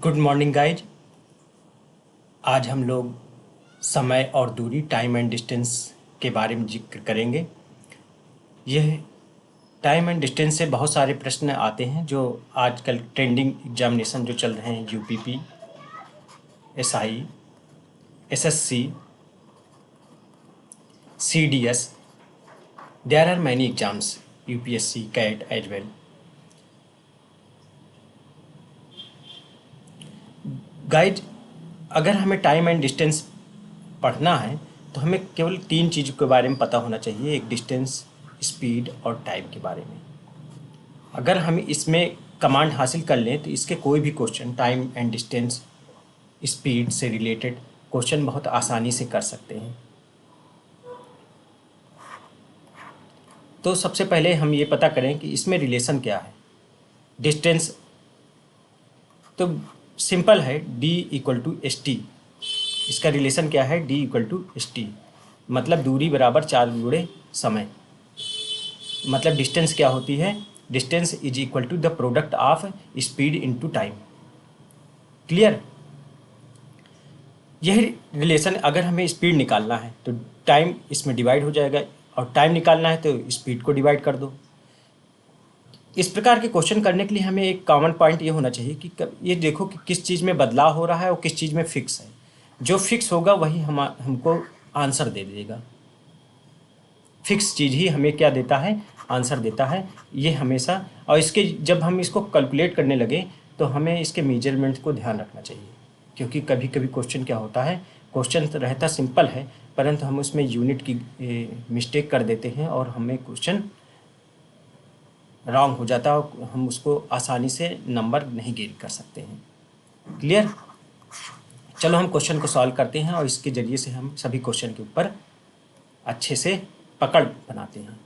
Good morning guys. आज हम लोग समय और दूरी टाइम एंड डिस्टेंस के बारे में जिक्र करेंगे। यह टाइम एंड डिस्टेंस से बहुत सारे प्रश्न आते हैं जो आजकल ट्रेंडिंग एग्जामिनेशन जो चल रहे हैं, UPP, SI, SSC, CDS, there are many exams, UPSC, CAT as well. Guys, अगर हमें टाइम एंड डिस्टेंस पढ़ना है तो हमें केवल तीन चीज़ों के बारे में पता होना चाहिए। एक डिस्टेंस, स्पीड और टाइम के बारे में। अगर हम इसमें कमांड हासिल कर लें तो इसके कोई भी question time and distance, speed से रिलेटेड क्वेश्चन बहुत आसानी से कर सकते हैं। तो सबसे पहले हम ये पता करें कि इसमें रिलेशन क्या है। डिस्टेंस तो सिंपल है, d equal to s t. इसका रिलेशन क्या है? d equal to s t, मतलब दूरी बराबर 4 गुणे समय। मतलब डिस्टेंस क्या होती है? Distance is equal to the product of speed into time. Clear? यह रिलेशन, अगर हमें स्पीड निकालना है तो टाइम इसमें डिवाइड हो जाएगा, और टाइम निकालना है तो स्पीड को डिवाइड कर दो। इस प्रकार के क्वेश्चन करने के लिए हमें एक कॉमन पॉइंट ये होना चाहिए कि ये देखो कि किस चीज़ में बदलाव हो रहा है और किस चीज़ में फिक्स है। जो फिक्स होगा वही हमको आंसर दे देगा। फिक्स चीज़ ही हमें क्या देता है? आंसर देता है। ये हमेशा, और इसके जब हम इसको कैलकुलेट करने लगे तो हमें इसके मेजरमेंट को ध्यान रखना चाहिए, क्योंकि कभी कभी क्वेश्चन क्या होता है, क्वेश्चन तो रहता सिंपल है परंतु हम उसमें यूनिट की मिस्टेक कर देते हैं और हमें क्वेश्चन रॉन्ग हो जाता है और हम उसको आसानी से नंबर नहीं गेन कर सकते हैं। क्लियर? चलो हम क्वेश्चन को सॉल्व करते हैं और इसके ज़रिए से हम सभी क्वेश्चन के ऊपर अच्छे से पकड़ बनाते हैं।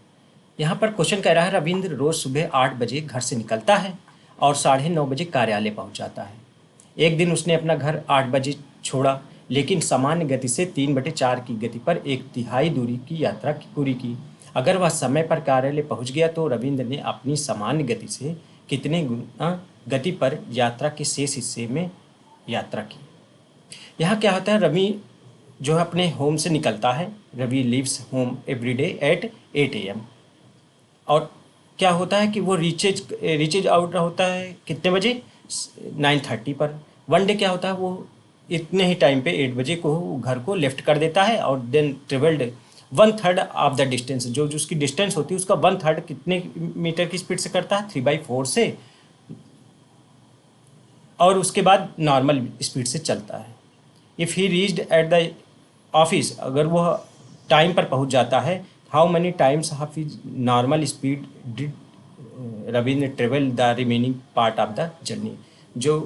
यहाँ पर क्वेश्चन कह रहा है, रविंद्र रोज़ सुबह 8 बजे घर से निकलता है और 9:30 बजे कार्यालय पहुँच जाता है। एक दिन उसने अपना घर 8 बजे छोड़ा, लेकिन सामान्य गति से 3/4 की गति पर 1/3 दूरी की यात्रा पूरी की। अगर वह समय पर कार्यालय पहुँच गया तो रविंद्र ने अपनी सामान्य गति से कितने गुना गति पर यात्रा के शेष हिस्से में यात्रा की। यहाँ क्या होता है, रवि जो है अपने होम से निकलता है। Ravi leaves home every day at 8 AM। और क्या होता है कि वो रीचेज आउट होता है कितने बजे? 9:30 पर। वन डे क्या होता है, वो इतने ही टाइम पे 8 बजे को घर को लेफ्ट कर देता है और then travelled 1/3 of the distance. जो उसकी डिस्टेंस होती है उसका 1/3 कितने मीटर की स्पीड से करता है? 3/4 से, और उसके बाद नॉर्मल स्पीड से चलता है। If he reached at the office, अगर वह टाइम पर पहुंच जाता है, how many times half is normal speed did Ravindra travel the remaining part of the journey. जो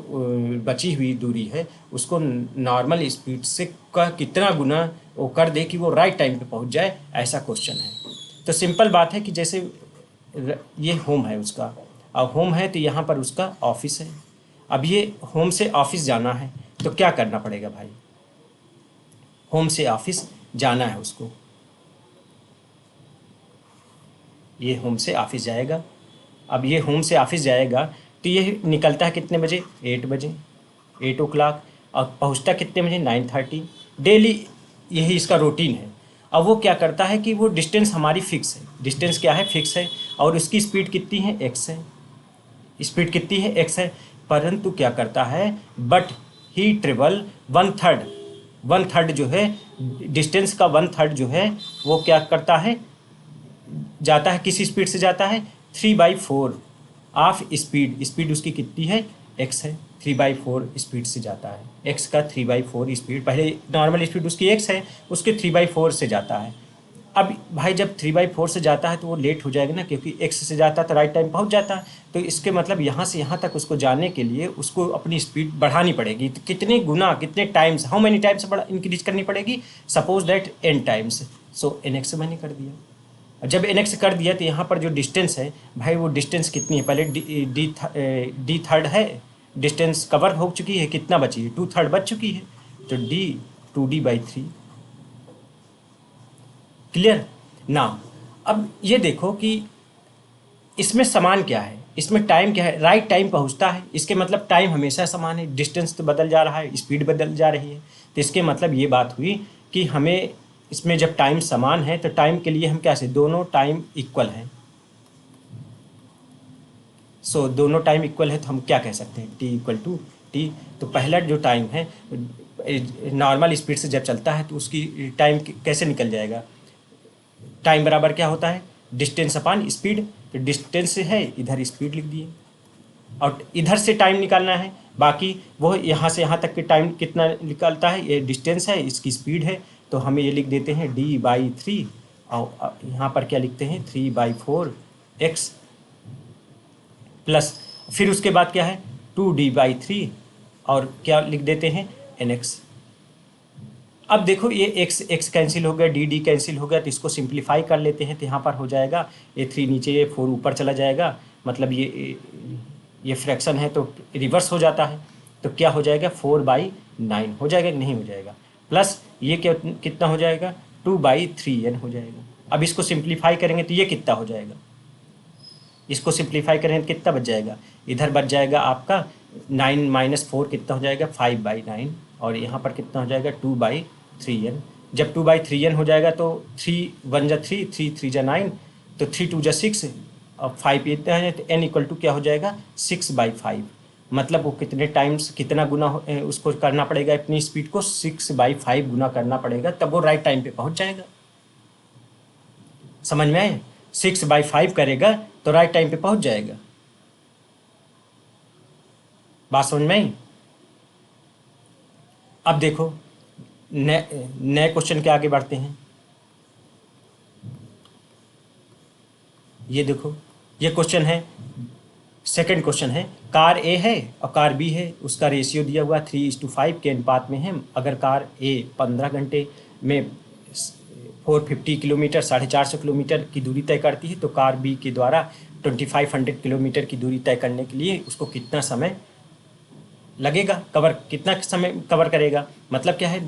बची हुई दूरी है उसको नॉर्मल स्पीड से का कितना गुना वो कर दे कि वो राइट टाइम पे पहुंच जाए, ऐसा क्वेश्चन है। तो सिंपल बात है कि जैसे ये होम है उसका, अब होम है तो यहाँ पर उसका ऑफिस है। अब ये होम से ऑफिस जाना है तो क्या करना पड़ेगा भाई? होम से ऑफिस जाना है उसको, ये होम से ऑफिस जाएगा। अब ये होम से ऑफिस जाएगा तो ये निकलता है कितने बजे? 8 बजे, 8 o'clock। और पहुंचता कितने बजे? 9:30। डेली यही इसका रूटीन है। अब वो क्या करता है कि वो डिस्टेंस हमारी फिक्स है। डिस्टेंस क्या है? फिक्स है। और उसकी स्पीड कितनी है? x है। स्पीड कितनी है? x है। परंतु क्या करता है? But he travel 1/3। 1/3 जो है डिस्टेंस का 1/3 जो है वो क्या करता है? जाता है किस स्पीड से जाता है? 3/4 ऑफ स्पीड। स्पीड उसकी कितनी है? x है। 3/4 स्पीड से जाता है। x का 3/4 स्पीड, पहले नॉर्मल स्पीड उसकी x है, उसके 3/4 से जाता है। अब भाई जब 3/4 से जाता है तो वो लेट हो जाएगा ना, क्योंकि x से जाता है तो राइट टाइम पहुंच जाता है। तो इसके मतलब यहाँ से यहाँ तक उसको जाने के लिए उसको अपनी स्पीड बढ़ानी पड़ेगी। तो कितने गुना, कितने times, how many times increase करनी पड़ेगी? Suppose that n times. So nx मैंने कर दिया। जब nx कर दिया तो यहाँ पर जो डिस्टेंस है भाई, वो डिस्टेंस कितनी है? पहले डी थर्ड है, डिस्टेंस कवर हो चुकी है, कितना बची है? 2/3 बच चुकी है, तो d 2d/3। क्लियर ना? अब ये देखो कि इसमें समान क्या है? इसमें टाइम क्या है, राइट टाइम पहुंचता है, इसके मतलब टाइम हमेशा समान है, डिस्टेंस तो बदल जा रहा है, स्पीड बदल जा रही है। तो इसके मतलब ये बात हुई कि हमें इसमें जब टाइम समान है तो टाइम के लिए हम क्या से दोनों टाइम इक्वल हैं। दोनों टाइम इक्वल है तो हम क्या कह सकते हैं, टी इक्वल टू टी। तो पहला जो टाइम है नॉर्मल स्पीड से जब चलता है तो उसकी टाइम कैसे निकल जाएगा, टाइम बराबर क्या होता है, डिस्टेंस अपान स्पीड। तो डिस्टेंस है, इधर स्पीड लिख दिए, और इधर से टाइम निकालना है, बाकी वो यहाँ से यहाँ तक के टाइम कितना निकलता है, ये डिस्टेंस है, इसकी स्पीड है। तो हमें ये लिख देते हैं d/3, और यहाँ पर क्या लिखते हैं 3/4x प्लस, फिर उसके बाद क्या है 2d/3, और क्या लिख देते हैं nx। अब देखो ये x कैंसिल हो गया, डी कैंसिल हो गया, तो इसको सिंप्लीफाई कर लेते हैं। तो यहाँ पर हो जाएगा ये 3 नीचे, ये 4 ऊपर चला जाएगा, मतलब ये फ्रैक्शन है तो रिवर्स हो जाता है। तो क्या हो जाएगा 4/9 हो जाएगा कि नहीं हो जाएगा, प्लस ये क्या कितना हो जाएगा 2/3n हो जाएगा। अब इसको सिंप्लीफाई करेंगे तो ये कितना हो जाएगा, इसको सिंप्लीफाई करेंगे तो कितना बच जाएगा, इधर बच जाएगा आपका 9 - 4 कितना हो जाएगा 5/9, और यहाँ पर कितना हो जाएगा 2/3n। जब 2/3n हो जाएगा तो 3 × 1 = 3, 3 × 3 = 9, तो 3 × 2 = 6, और 5 इतना है, तो n इक्वल टू क्या हो जाएगा 6/5। मतलब वो कितने टाइम्स कितना गुना उसको करना पड़ेगा, अपनी स्पीड को 6/5 गुना करना पड़ेगा, तब वो राइट टाइम पे पहुंच जाएगा। समझ में आए, 6/5 करेगा तो राइट टाइम पे पहुंच जाएगा। बात समझ में आई। अब देखो नए क्वेश्चन के आगे बढ़ते हैं। ये देखो ये क्वेश्चन है, सेकंड क्वेश्चन है, कार ए है और कार बी है, उसका रेशियो दिया हुआ 3:5 के अनुपात में है। अगर कार ए 15 घंटे में 450 किलोमीटर 450 किलोमीटर की दूरी तय करती है, तो कार बी के द्वारा 2500 किलोमीटर की दूरी तय करने के लिए उसको कितना समय लगेगा, कितना समय कवर करेगा। मतलब क्या है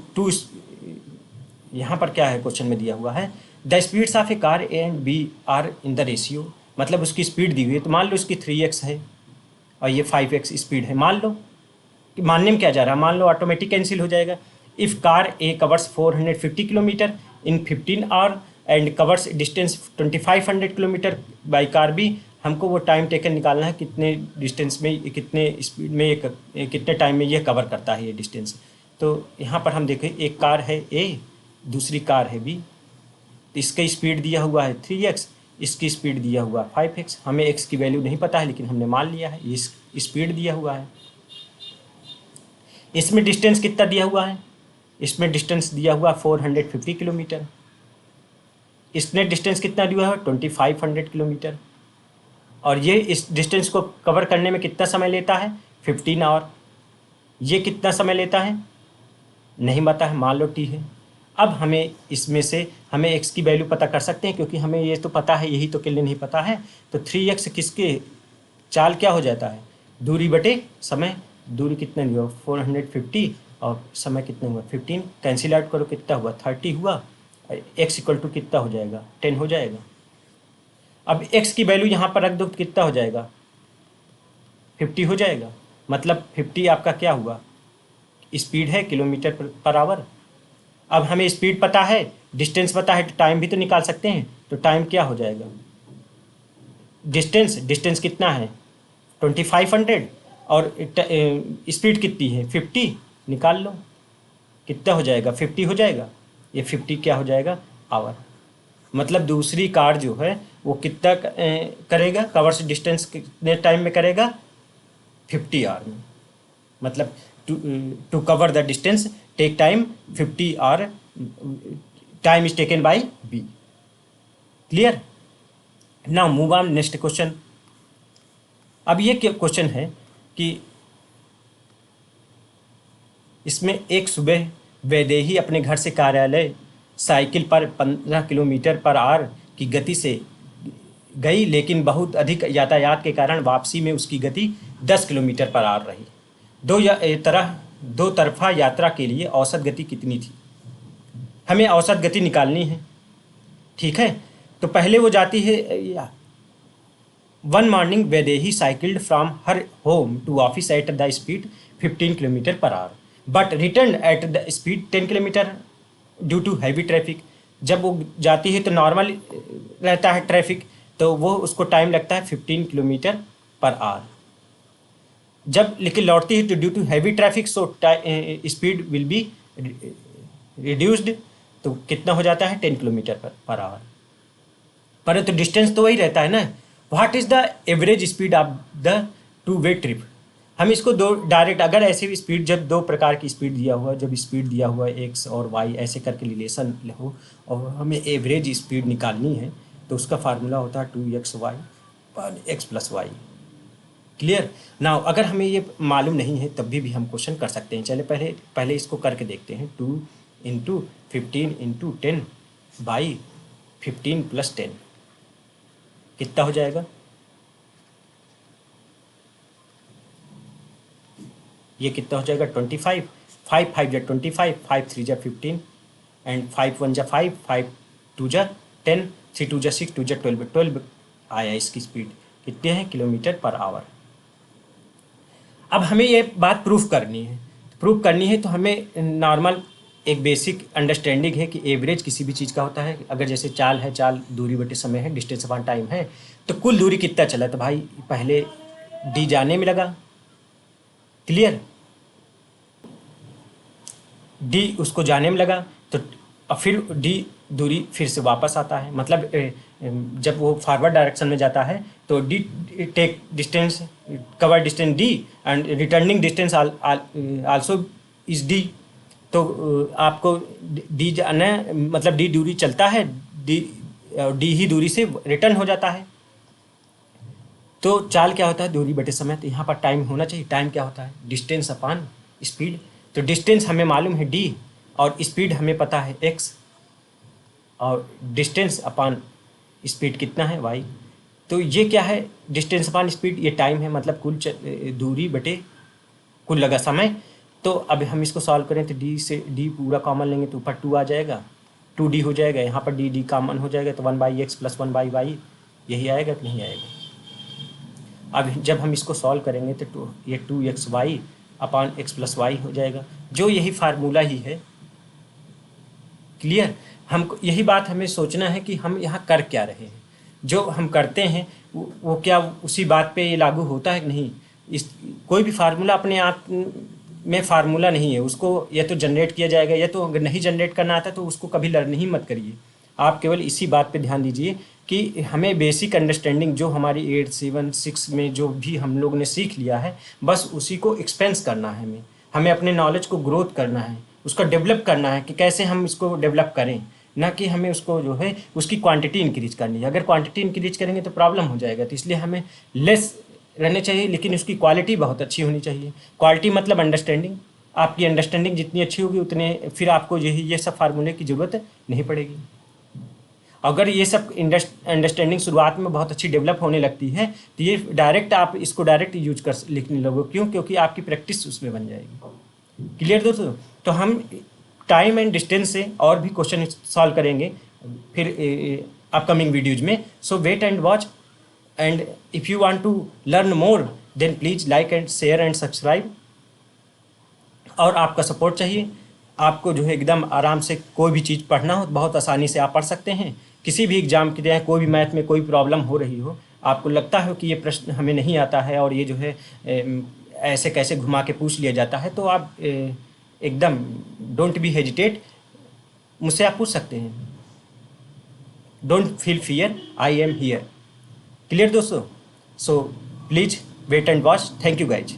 यहाँ पर क्या है क्वेश्चन में दिया हुआ है, the speeds of a car A and B are in the ratio. मतलब उसकी स्पीड दी हुई है, तो मान लो इसकी 3x है और ये 5x स्पीड है। मान लो कि मानने में क्या जा रहा है, मान लो ऑटोमेटिक कैंसिल हो जाएगा। If car A covers 450 kilometre in 15 hour and covers distance 2500 kilometre by car B, हमको वो टाइम टेकन निकालना है, कितने डिस्टेंस में कितने स्पीड में कितने टाइम में ये कवर करता है ये डिस्टेंस। तो यहाँ पर हम देखें एक कार है ए, दूसरी कार है बी, तो इसका स्पीड दिया हुआ है 3x, इसकी स्पीड दिया हुआ 5x। हमें x की वैल्यू नहीं पता है लेकिन हमने मान लिया है, इस स्पीड दिया हुआ है। इसमें डिस्टेंस कितना दिया हुआ है, इसमें डिस्टेंस दिया हुआ 450 किलोमीटर, इसमें डिस्टेंस कितना दिया हुआ है 2500 किलोमीटर, और ये इस डिस्टेंस को कवर करने में कितना समय लेता है 15 आवर। ये कितना समय लेता है नहीं पता है, मान लो t है। अब हमें इसमें से हमें x की वैल्यू पता कर सकते हैं, क्योंकि हमें ये तो पता है, यही तो के लिए नहीं पता है। तो 3x किसके चाल क्या हो जाता है, दूरी बटे समय। दूरी कितना हुआ 450 और समय कितना हुआ 15, कैंसिल आउट करो कितना हुआ 30 हुआ, और x इक्वल टू कितना हो जाएगा 10 हो जाएगा। अब x की वैल्यू यहाँ पर रख दो तो कितना हो जाएगा 50 हो जाएगा। मतलब 50 आपका क्या हुआ, स्पीड है किलोमीटर पर आवर। अब हमें स्पीड पता है, डिस्टेंस पता है, तो टाइम भी तो निकाल सकते हैं। तो टाइम क्या हो जाएगा, डिस्टेंस कितना है 2500 और स्पीड कितनी है 50, निकाल लो कितना हो जाएगा 50 हो जाएगा। ये 50 क्या हो जाएगा आवर। मतलब दूसरी कार जो है वो कितना करेगा, कवर्स डिस्टेंस कितने टाइम में करेगा 50 आवर में। मतलब to cover the distance take time 50 hour, time is taken by B. Clear. Now move on next question. अब ये क्वेश्चन है कि इसमें एक सुबह वैदेही अपने घर से कार्यालय साइकिल पर 15 किलोमीटर पर आवर की गति से गई, लेकिन बहुत अधिक यातायात के कारण वापसी में उसकी गति 10 किलोमीटर पर आवर रही। दो तरफा यात्रा के लिए औसत गति कितनी थी, हमें औसत गति निकालनी है। ठीक है, तो पहले वो जाती है one morning Vaidehi cycled from her home to office at the speed 15 kilometre per hour but return at the speed 10 kilometre due to heavy traffic. जब वो जाती है तो नॉर्मल रहता है ट्रैफिक, तो वो उसको टाइम लगता है 15 किलोमीटर पर आवर। जब लेकिन लौटती है तो due to heavy traffic so speed will be reduced, तो कितना हो जाता है 10 किलोमीटर पर आवर। परंतु डिस्टेंस तो वही रहता है ना। What is the average speed of the two way trip. हम इसको दो डायरेक्ट, अगर ऐसे भी स्पीड, जब दो प्रकार की स्पीड दिया हुआ, जब स्पीड दिया हुआ एक्स और वाई ऐसे करके रिलेशन हो और हमें एवरेज स्पीड निकालनी है, तो उसका फार्मूला होता है 2xy पर x प्लस वाई। क्लियर ना। अगर हमें ये मालूम नहीं है तब भी हम क्वेश्चन कर सकते हैं। चले पहले इसको करके देखते हैं। 2 इंटू 15 इंटू 10 बाई 15 प्लस 10 कितना हो जाएगा। ये कितना हो जाएगा 25, 5 5 जा 25, 5 3 जा 15 एंड 5 1 जा 5, 5 2 जा 10, 3 2 जा 6, 2 जा 12, 12 आया इसकी स्पीड। कितने हैं किलोमीटर पर आवर। अब हमें ये बात प्रूफ करनी है। प्रूफ करनी है तो हमें नॉर्मल एक बेसिक अंडरस्टैंडिंग है कि एवरेज किसी भी चीज़ का होता है। अगर जैसे चाल है, चाल दूरी बटे समय है, डिस्टेंस अपॉन टाइम है, तो कुल दूरी कितना चला, तो भाई पहले डी जाने में लगा। क्लियर। डी उसको जाने में लगा तो अब फिर डी दूरी फिर से वापस आता है। मतलब जब वो फॉरवर्ड डायरेक्शन में जाता है तो d take distance, cover distance d and returning distance also is d. तो आपको डी जाना, मतलब डी दूरी चलता है, डी ही दूरी से रिटर्न हो जाता है। तो चाल क्या होता है, दूरी बटे समय। तो यहाँ पर टाइम होना चाहिए। टाइम क्या होता है, डिस्टेंस अपॉन स्पीड। तो डिस्टेंस हमें मालूम है डी और स्पीड हमें पता है एक्स, और डिस्टेंस अपॉन स्पीड कितना है वाई। तो ये क्या है, डिस्टेंस अपॉन स्पीड, ये टाइम है, मतलब कुल दूरी बटे कुल लगा समय। तो अब हम इसको सॉल्व करें तो डी से डी पूरा कॉमन लेंगे तो ऊपर 2 आ जाएगा, 2d हो जाएगा। यहाँ पर डी कॉमन हो जाएगा तो 1/x प्लस 1/y यही आएगा कि नहीं आएगा। अब जब हम इसको सॉल्व करेंगे तो ये 2xy upon x plus Y हो जाएगा, जो यही फार्मूला ही है। क्लियर। हमको यही बात हमें सोचना है कि हम यहाँ कर क्या रहे हैं। जो हम करते हैं वो क्या उसी बात पे ये लागू होता है कि नहीं। इस कोई भी फार्मूला अपने आप में फार्मूला नहीं है, उसको या तो जनरेट किया जाएगा, या तो अगर नहीं जनरेट करना आता तो उसको कभी लर्न ही मत करिए। आप केवल इसी बात पे ध्यान दीजिए कि हमें बेसिक अंडरस्टैंडिंग जो हमारी 8 7 6 में जो भी हम लोग ने सीख लिया है, बस उसी को एक्सपेंस करना है। हमें अपने नॉलेज को ग्रोथ करना है, उसका डेवलप करना है कि कैसे हम इसको डेवलप करें, ना कि हमें उसको जो है उसकी क्वांटिटी इंक्रीज करनी है। अगर क्वांटिटी इंक्रीज करेंगे तो प्रॉब्लम हो जाएगा। तो इसलिए हमें लेस रहने चाहिए, लेकिन उसकी क्वालिटी बहुत अच्छी होनी चाहिए। क्वालिटी मतलब अंडरस्टैंडिंग। आपकी अंडरस्टैंडिंग जितनी अच्छी होगी उतने फिर आपको ये सब फार्मूले की ज़रूरत नहीं पड़ेगी। अगर ये सब अंडरस्टैंडिंग शुरुआत में बहुत अच्छी डेवलप होने लगती है तो ये डायरेक्ट आप इसको डायरेक्ट यूज कर लिखने लगोगे। क्यों? क्योंकि आपकी प्रैक्टिस उसमें बन जाएगी। क्लियर दोस्तों। तो हम टाइम एंड डिस्टेंस से और भी क्वेश्चन सॉल्व करेंगे फिर अपकमिंग वीडियोज में। So wait and watch, and if you want to learn more then please like and share and subscribe. और आपका सपोर्ट चाहिए। आपको जो है एकदम आराम से कोई भी चीज़ पढ़ना हो बहुत आसानी से आप पढ़ सकते हैं। किसी भी एग्ज़ाम की तरह कोई भी मैथ में कोई प्रॉब्लम हो रही हो, आपको लगता है कि ये प्रश्न हमें नहीं आता है और ये जो है ऐसे कैसे घुमा के पूछ लिया जाता है, तो आप एकदम डोंट बी हेजिटेट, मुझसे आप पूछ सकते हैं। Don't feel fear, I am here. Clear दोस्तों। So please wait and watch. Thank you guys.